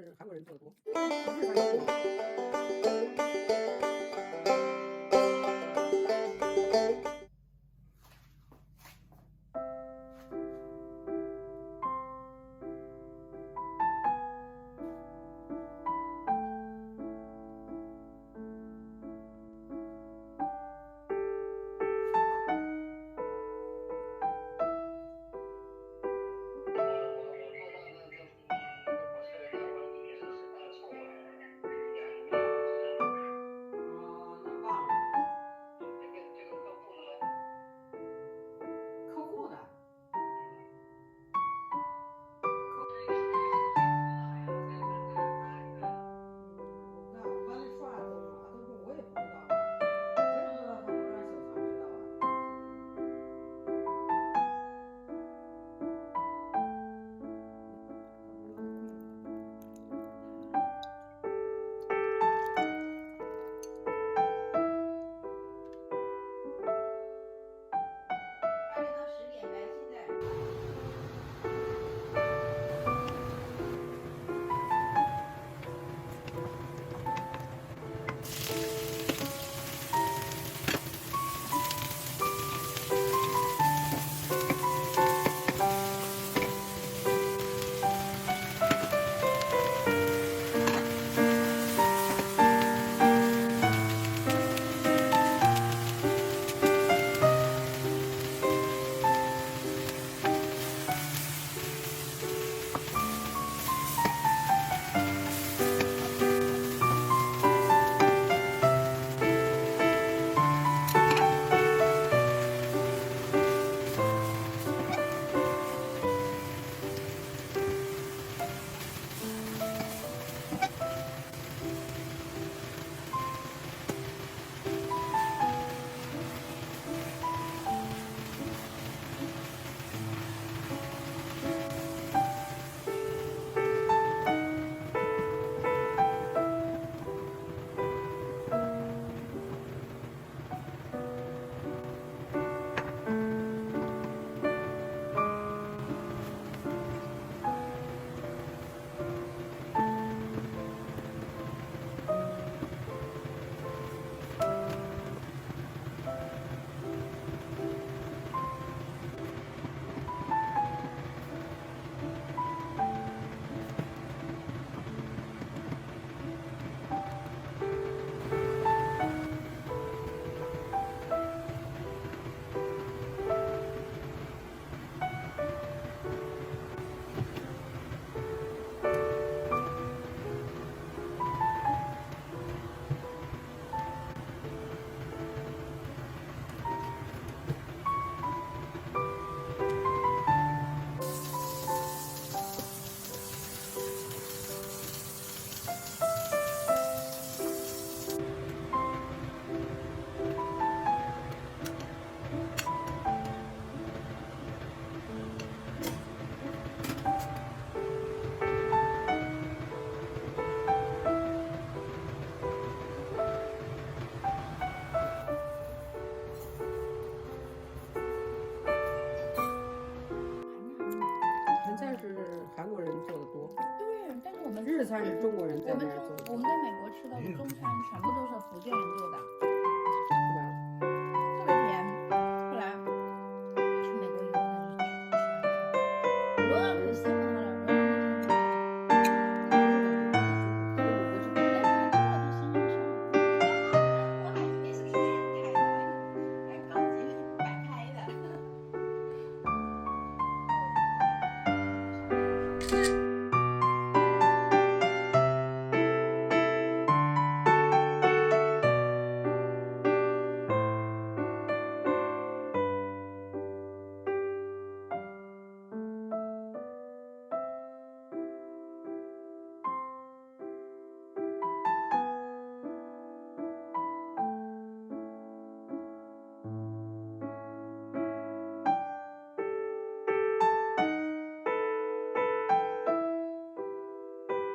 是韩国人做的多，日餐也多。那忘了。客户的。我刚才说俺都嘛，都说我也不知道啊，我也不知道他不让小常知道啊。8点到10点呗，现在。韩餐是韩国人做的多，对，但是我们日餐是中国人在那儿做的，我们在美国吃的中餐全部都是福建人做的，是吧？特别甜。后来去美国以后开始吃罗老可羡慕他了，罗老那天但是他知道他心上伤，我还以为是天台的，还高级摆拍的。